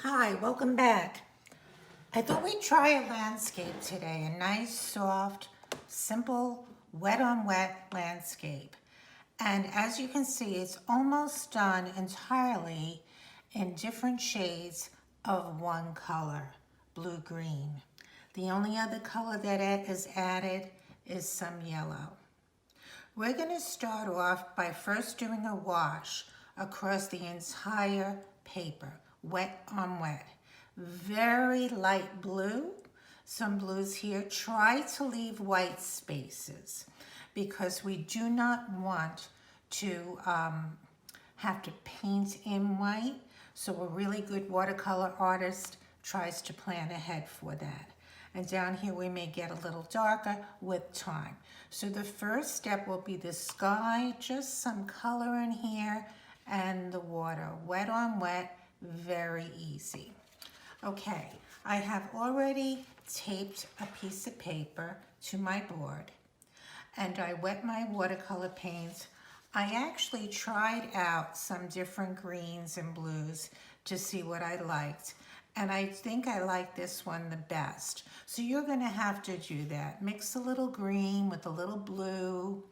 Hi, welcome back. I thought we'd try a landscape today, a nice, soft, simple, wet on wet landscape. And as you can see, it's almost done entirely in different shades of one color, blue-green. The only other color that is added is some yellow. We're going to start off by first doing a wash across the entire paper, wet on wet. Very light blue, some blues here. Try to leave white spaces because we do not want to have to paint in white. So a really good watercolor artist tries to plan ahead for that. And down here we may get a little darker with time. So the first step will be the sky, just some color in here, and the water, wet on wet, very easy. Okay, I have already taped a piece of paper to my board, and I wet my watercolor paints. I actually tried out some different greens and blues to see what I liked, and I think I like this one the best. So you're gonna have to do that. Mix a little green with a little blue,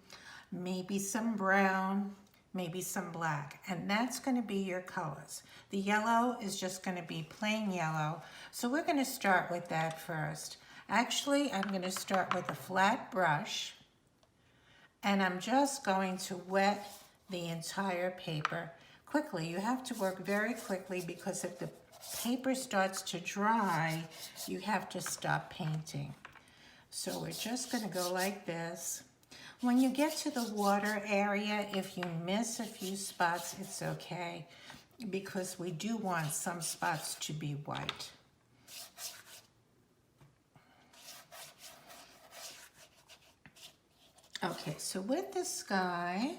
maybe some brown, maybe some black, and that's gonna be your colors. The yellow is just gonna be plain yellow, so we're gonna start with that first. Actually, I'm gonna start with a flat brush, and I'm just going to wet the entire paper quickly. You have to work very quickly because if the paper starts to dry, you have to stop painting. So we're just gonna go like this. When you get to the water area, if you miss a few spots, it's okay, because we do want some spots to be white. Okay, so with the sky,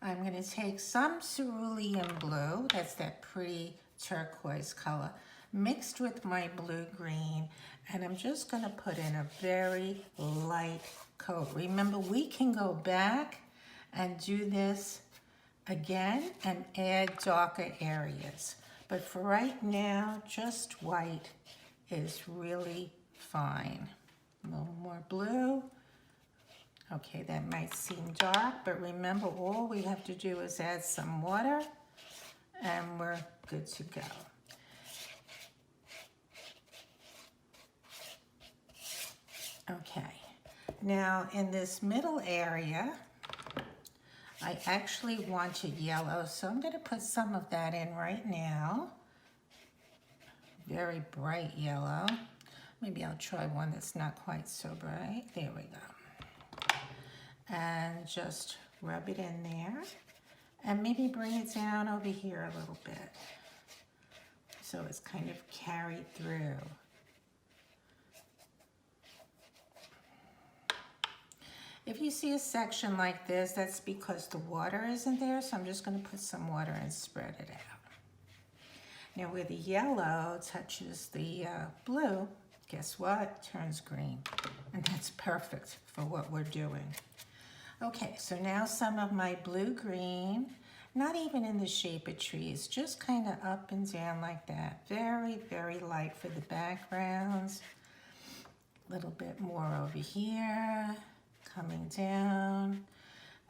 I'm gonna take some cerulean blue, that's that pretty turquoise color, mixed with my blue-green, and I'm just gonna put in a very light coat. Remember, we can go back and do this again and add darker areas. But for right now, just white is really fine. A little more blue. Okay, that might seem dark, but remember, all we have to do is add some water and we're good to go. Okay, now in this middle area, I actually wanted yellow, so I'm gonna put some of that in right now. Very bright yellow. Maybe I'll try one that's not quite so bright. There we go. And just rub it in there. And maybe bring it down over here a little bit, so it's kind of carried through. If you see a section like this, that's because the water isn't there, so I'm just gonna put some water and spread it out. Now where the yellow touches the blue, guess what? It turns green, and that's perfect for what we're doing. Okay, so now some of my blue-green, not even in the shape of trees, just kind of up and down like that. Very, very light for the backgrounds. A little bit more over here, coming down.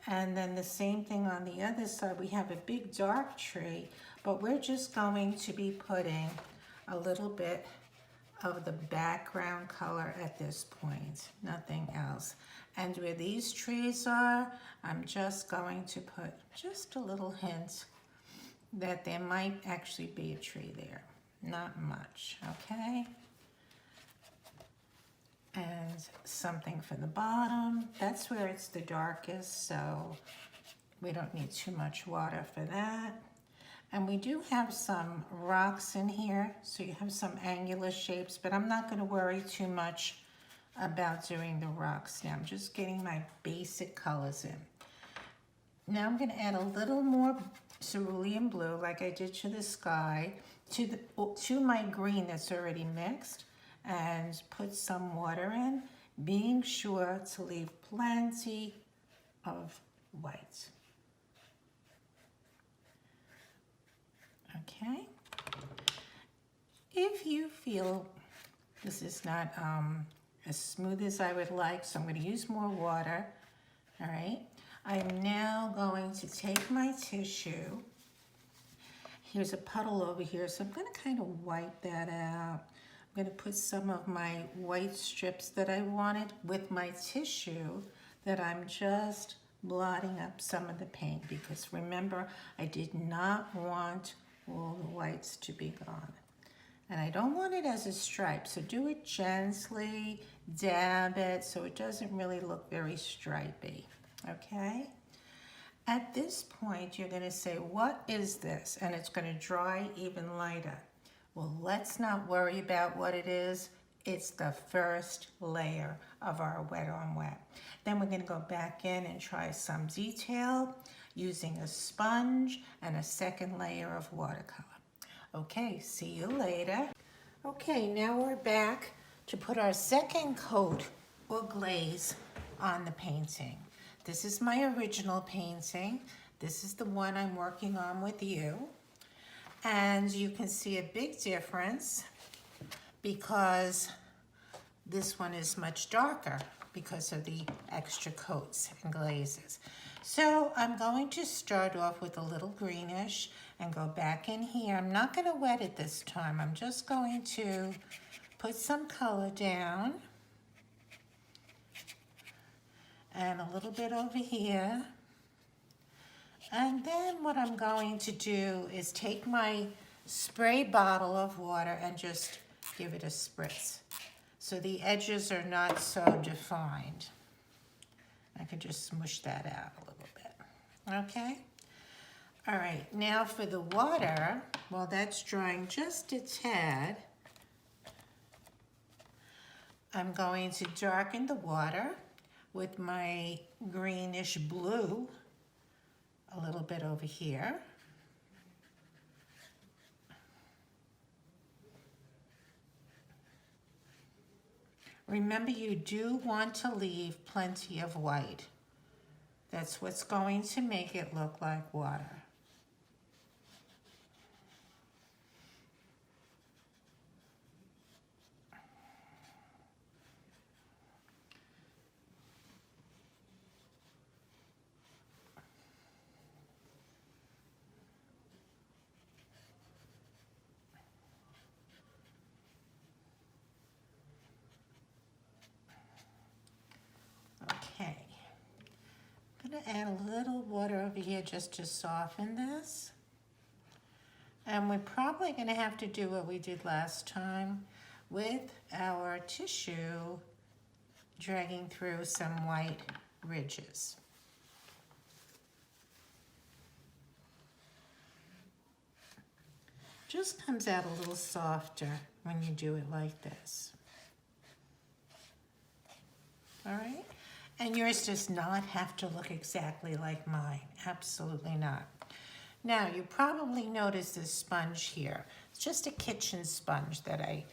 And then the same thing on the other side. We have a big dark tree, but we're just going to be putting a little bit of the background color at this point, nothing else. And where these trees are, I'm just going to put just a little hint that there might actually be a tree there. Not much, okay? And something for the bottom. That's where it's the darkest, so we don't need too much water for that. And we do have some rocks in here, so you have some angular shapes, but I'm not going to worry too much about doing the rocks now. I'm just getting my basic colors in. Now I'm going to add a little more cerulean blue, like I did to the sky, to my green that's already mixed, and put some water in, being sure to leave plenty of white. Okay. If you feel this is not as smooth as I would like, so I'm going to use more water. All right. I am now going to take my tissue. Here's a puddle over here, so I'm going to kind of wipe that out. I'm going to put some of my white strips that I wanted with my tissue that I'm just blotting up some of the paint, because remember, I did not want all the whites to be gone. And I don't want it as a stripe, so do it gently, dab it so it doesn't really look very stripy, okay? At this point, you're gonna say, what is this? And it's gonna dry even lighter. Well, let's not worry about what it is. It's the first layer of our wet on wet. Then we're gonna go back in and try some detail using a sponge and a second layer of watercolor. Okay, see you later. Okay, now we're back to put our second coat or glaze on the painting. This is my original painting. This is the one I'm working on with you. And you can see a big difference because this one is much darker because of the extra coats and glazes. So I'm going to start off with a little greenish and go back in here. I'm not going to wet it this time. I'm just going to put some color down and a little bit over here. And then what I'm going to do is take my spray bottle of water and just give it a spritz, so the edges are not so defined. I can just smush that out a little bit, okay? All right, now for the water, while that's drying just a tad, I'm going to darken the water with my greenish blue a little bit over here. Remember, you do want to leave plenty of white. That's what's going to make it look like water. Okay, I'm going to add a little water over here just to soften this. And we're probably going to have to do what we did last time with our tissue, dragging through some white ridges. Just comes out a little softer when you do it like this. All right? And yours does not have to look exactly like mine. Absolutely not. Now, you probably noticed this sponge here. It's just a kitchen sponge that I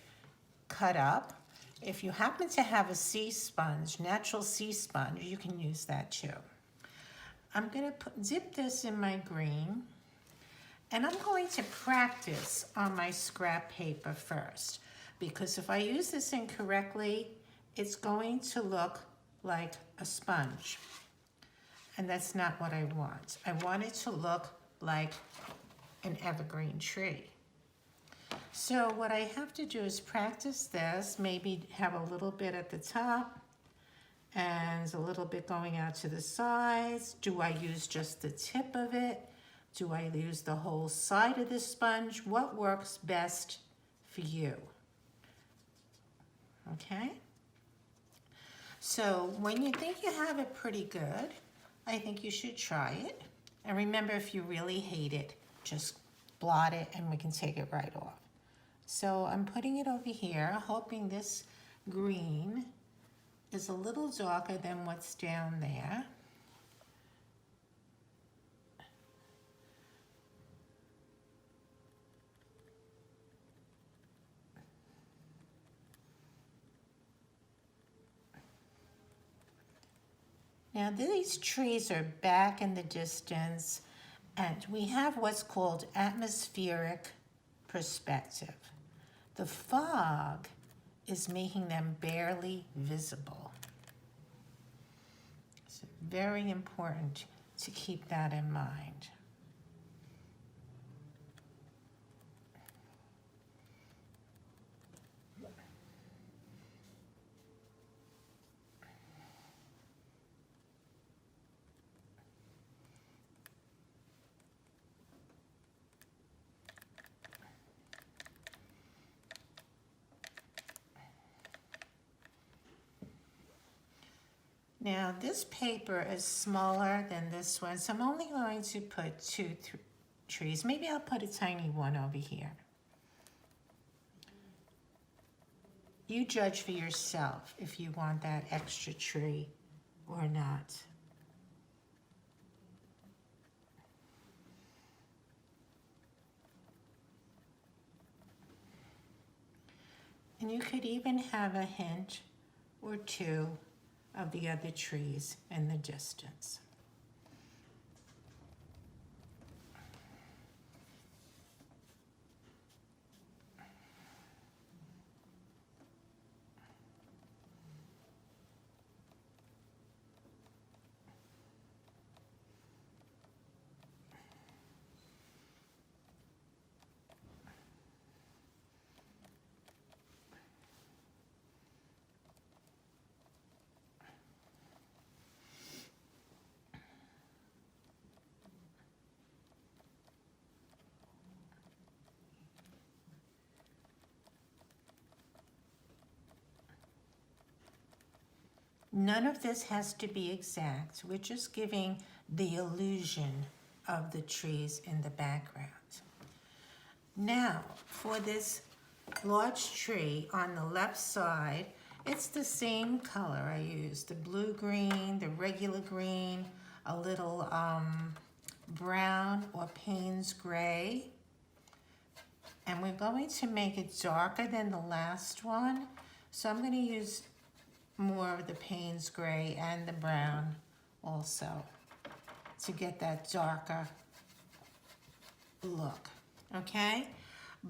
cut up. If you happen to have a sea sponge, natural sea sponge, you can use that too. I'm going to dip this in my green, and I'm going to practice on my scrap paper first, because if I use this incorrectly, it's going to look like a sponge, and that's not what I want. I want it to look like an evergreen tree. So what I have to do is practice this, maybe have a little bit at the top and a little bit going out to the sides. Do I use just the tip of it? Do I use the whole side of the sponge? What works best for you? Okay? So when you think you have it pretty good, I think you should try it. And remember, if you really hate it, just blot it and we can take it right off. So I'm putting it over here, hoping this green is a little darker than what's down there. Now these trees are back in the distance, and we have what's called atmospheric perspective. The fog is making them barely visible. It's very important to keep that in mind. Now this paper is smaller than this one, so I'm only going to put two trees. Maybe I'll put a tiny one over here. You judge for yourself if you want that extra tree or not. And you could even have a hint or two of the other trees in the distance. None of this has to be exact. We're just giving the illusion of the trees in the background. Now, for this large tree on the left side, it's the same color I used. The blue-green, the regular green, a little brown or Payne's gray. And we're going to make it darker than the last one. So I'm going to use more of the Payne's gray and the brown also to get that darker look, okay?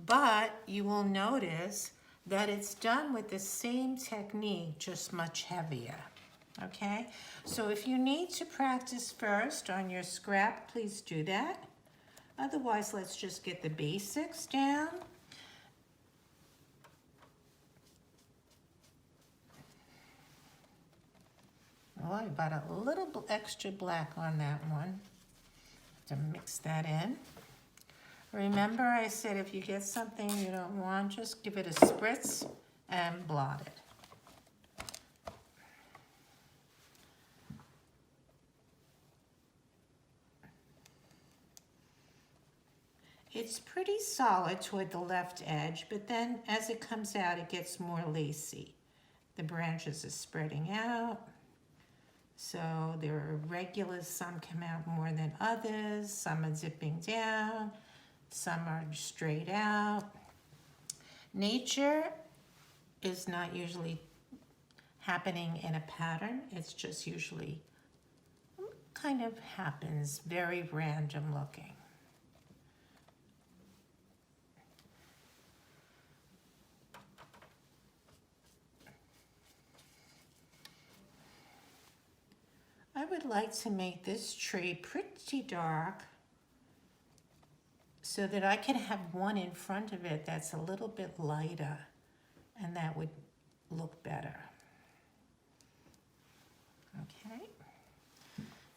But you will notice that it's done with the same technique, just much heavier, okay? So if you need to practice first on your scrap, please do that. Otherwise, let's just get the basics down. Oh, I got a little extra black on that one to mix that in. Remember I said if you get something you don't want, just give it a spritz and blot it. It's pretty solid toward the left edge, but then as it comes out, it gets more lacy. The branches are spreading out. So there are irregulars, some come out more than others, some are zipping down, some are straight out. Nature is not usually happening in a pattern, it's just usually kind of happens, very random looking. I would like to make this tree pretty dark so that I can have one in front of it that's a little bit lighter, and that would look better. Okay,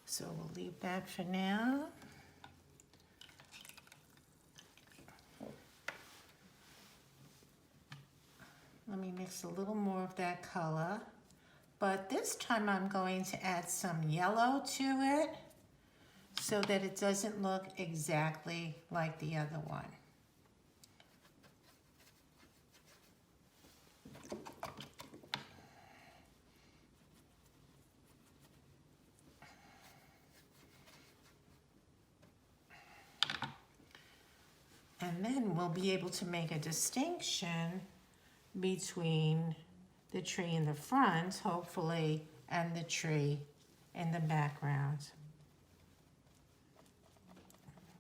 so we'll leave that for now. Let me mix a little more of that color. But this time I'm going to add some yellow to it so that it doesn't look exactly like the other one. And then we'll be able to make a distinction between the tree in the front, hopefully, and the tree in the background.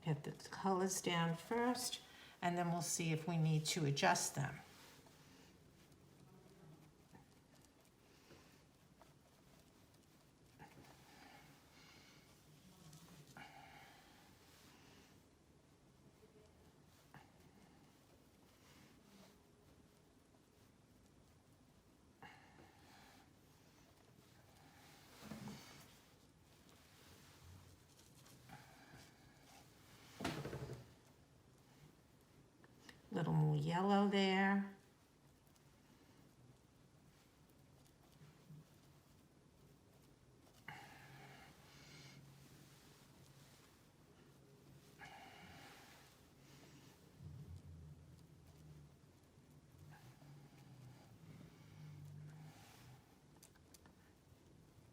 Get the colors down first, and then we'll see if we need to adjust them. little more yellow there.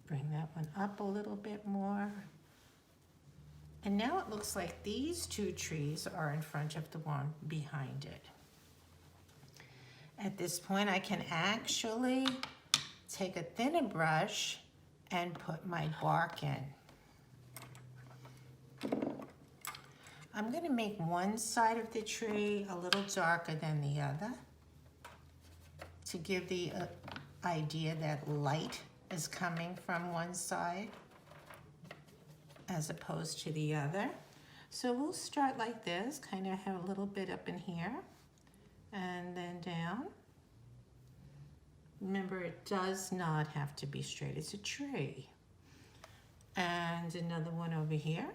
Bring that one up a little bit more. And now it looks like these two trees are in front of the one behind it. At this point, I can actually take a thinner brush and put my bark in. I'm going to make one side of the tree a little darker than the other to give the idea that light is coming from one side as opposed to the other. So we'll start like this, kind of have a little bit up in here and then down. Remember, it does not have to be straight, it's a tree. And another one over here.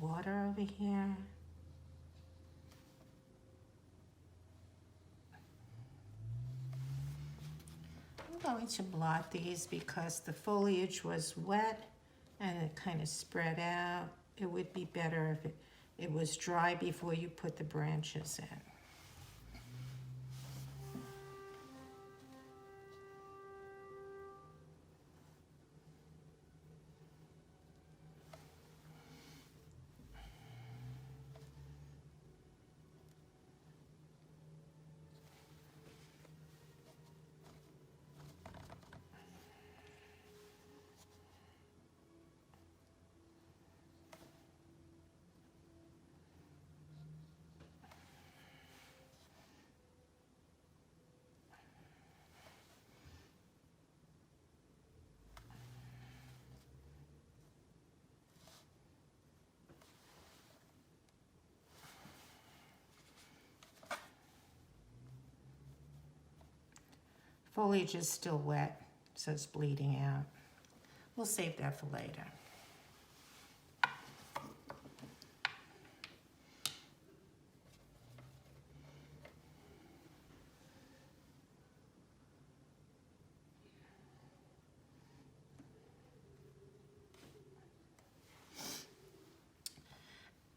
Water over here. I'm going to blot these because the foliage was wet and it kind of spread out. It would be better if it was dry before you put the branches in. Foliage is still wet, so it's bleeding out. We'll save that for later.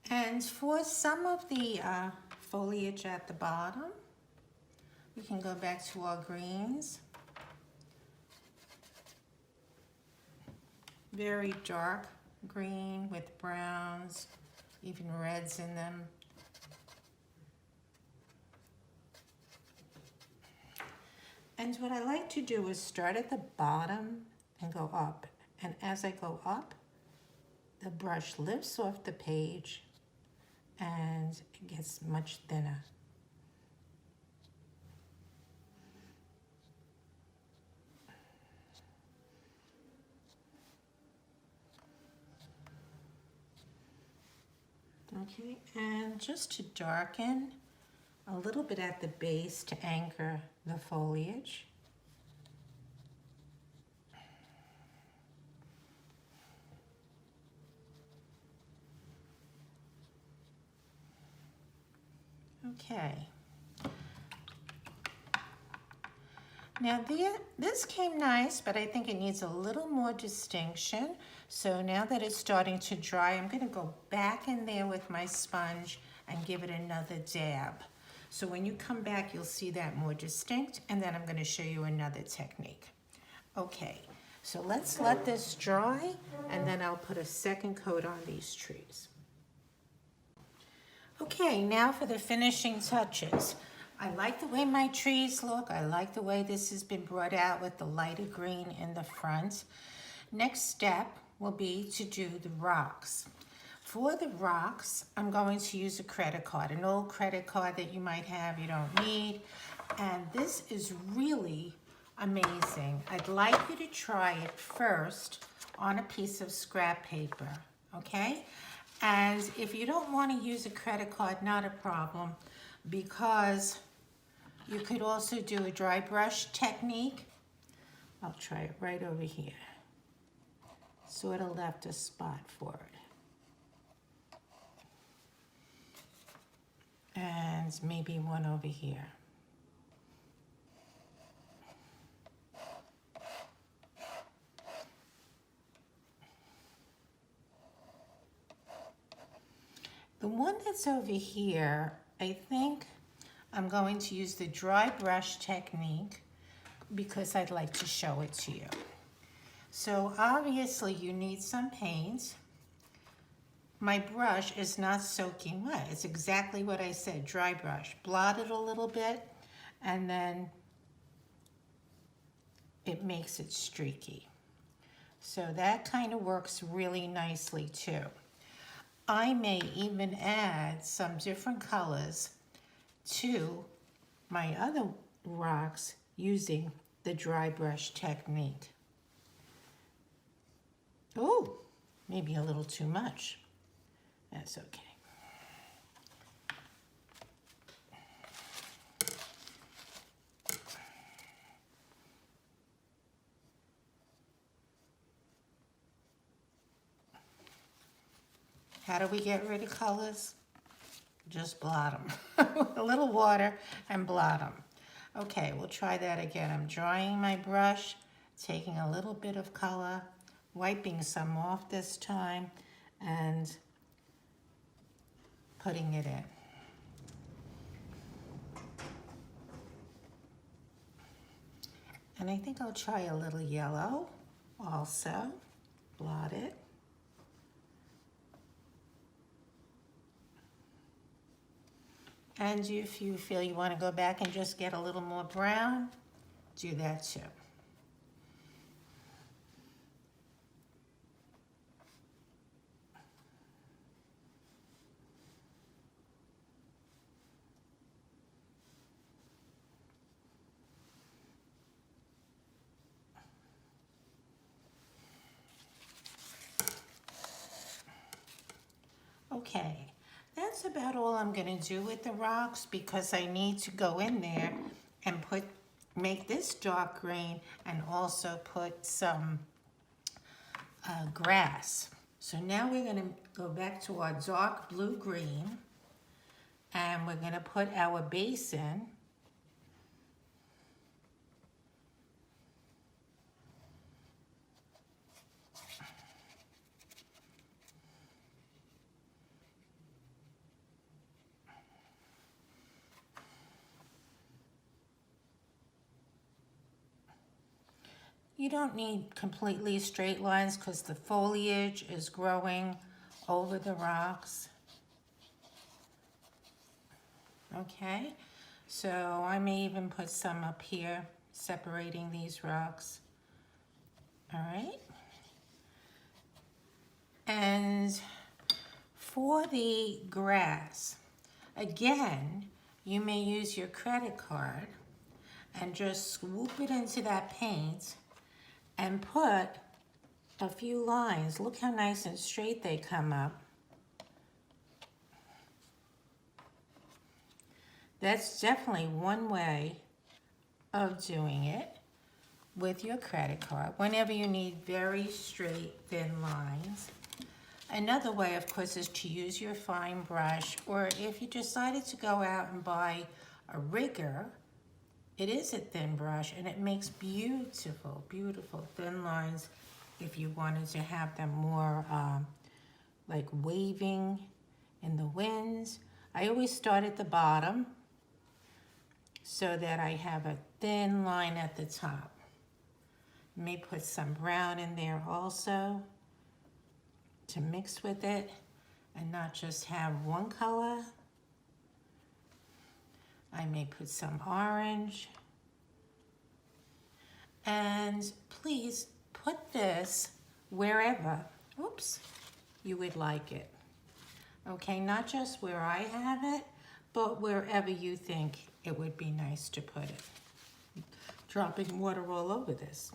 And for some of the foliage at the bottom, we can go back to our greens. Very dark green with browns, even reds in them. And what I like to do is start at the bottom and go up. And as I go up, the brush lifts off the page and it gets much thinner. Okay, and just to darken a little bit at the base to anchor the foliage. Okay. Now this came nice, but I think it needs a little more distinction. So now that it's starting to dry, I'm gonna go back in there with my sponge and give it another dab. So when you come back, you'll see that more distinct, and then I'm gonna show you another technique. Okay, so let's let this dry, and then I'll put a second coat on these trees. Okay, now for the finishing touches. I like the way my trees look. I like the way this has been brought out with the lighter green in the front. Next step will be to do the rocks. For the rocks, I'm going to use a credit card, an old credit card that you might have, you don't need. And this is really amazing. I'd like you to try it first on a piece of scrap paper, okay? And if you don't want to use a credit card, not a problem, because you could also do a dry brush technique. I'll try it right over here. Sort of left a spot for it. And maybe one over here. The one that's over here, I think I'm going to use the dry brush technique because I'd like to show it to you. So obviously you need some paint. My brush is not soaking wet. It's exactly what I said, dry brush. Blot it a little bit and then it makes it streaky. So that kind of works really nicely too. I may even add some different colors to my other rocks using the dry brush technique. Oh, maybe a little too much. That's okay. How do we get rid of colors? Just blot them. A little water and blot them. Okay, we'll try that again. I'm drying my brush, taking a little bit of color, wiping some off this time, and putting it in. And I think I'll try a little yellow also. Blot it. And if you feel you want to go back and just get a little more brown, do that too. Okay, that's about all I'm going to do with the rocks because I need to go in there and make this dark green and also put some grass. So now we're going to go back to our dark blue green and we're going to put our base in. You don't need completely straight lines because the foliage is growing over the rocks. Okay, so I may even put some up here, separating these rocks. All right. And for the grass, again, you may use your credit card and just swoop it into that paint and put a few lines. Look how nice and straight they come up. That's definitely one way of doing it with your credit card whenever you need very straight, thin lines. Another way, of course, is to use your fine brush, or if you decided to go out and buy a rigger, it is a thin brush and it makes beautiful, beautiful thin lines if you wanted to have them more like waving in the winds. I always start at the bottom so that I have a thin line at the top. May put some brown in there also to mix with it and not just have one color. I may put some orange. And please put this wherever, oops, you would like it. Okay, not just where I have it, but wherever you think it would be nice to put it. Dropping water all over this.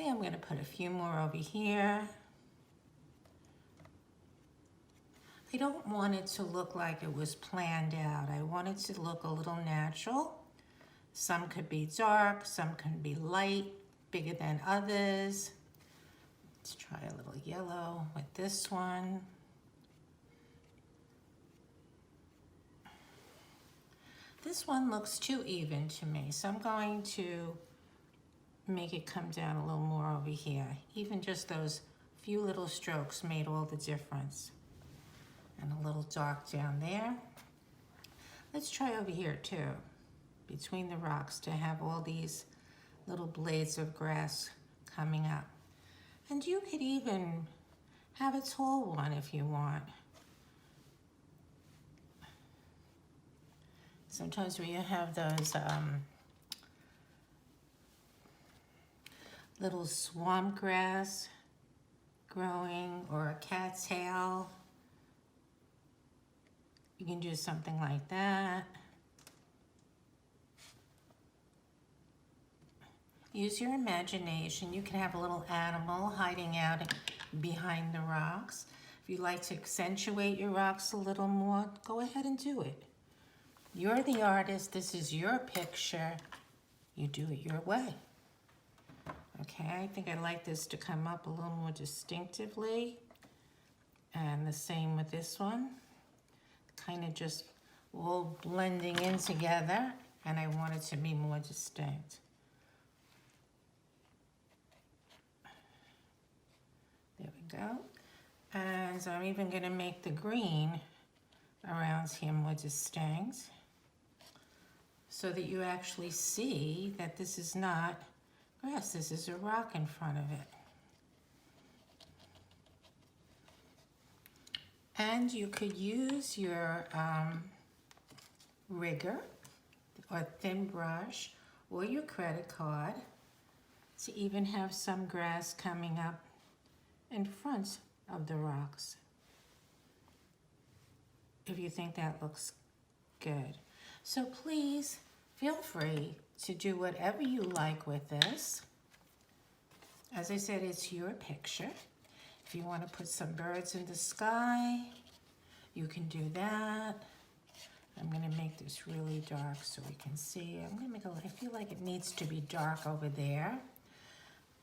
think I'm going to put a few more over here. I don't want it to look like it was planned out. I want it to look a little natural. Some could be dark, some can be light, bigger than others. Let's try a little yellow with this one. This one looks too even to me, so I'm going to make it come down a little more over here. Even just those few little strokes made all the difference. And a little dark down there. Let's try over here too, between the rocks, to have all these little blades of grass coming up. And you could even have a tall one if you want. Sometimes we have those little swamp grass growing, or a cattail. You can do something like that. Use your imagination. You can have a little animal hiding out behind the rocks. If you like to accentuate your rocks a little more, go ahead and do it. You're the artist. This is your picture. You do it your way. Okay, I think I'd like this to come up a little more distinctively. And the same with this one. Kind of just all blending in together, and I want it to be more distinct. There we go. And so I'm even going to make the green around here more distinct, so that you actually see that this is not grass, this is a rock in front of it. And you could use your rigger or thin brush or your credit card to even have some grass coming up in front of the rocks, if you think that looks good. So please feel free to do whatever you like with this. As I said, it's your picture. If you want to put some birds in the sky, you can do that. I'm going to make this really dark so we can see. I feel like it needs to be dark over there.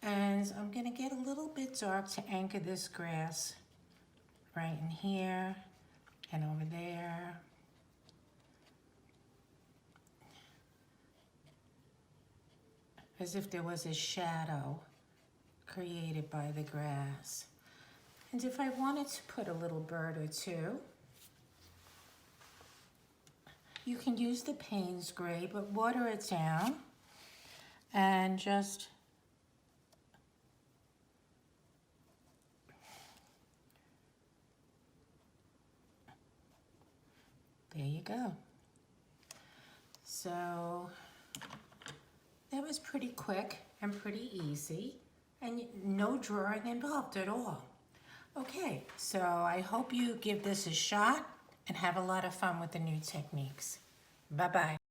And I'm going to get a little bit dark to anchor this grass right in here and over there. As if there was a shadow created by the grass. And if I wanted to put a little bird or two, you can use the Payne's Gray, but water it down and just there you go. So that was pretty quick and pretty easy, and no drawing involved at all. Okay, so I hope you give this a shot and have a lot of fun with the new techniques. Bye-bye.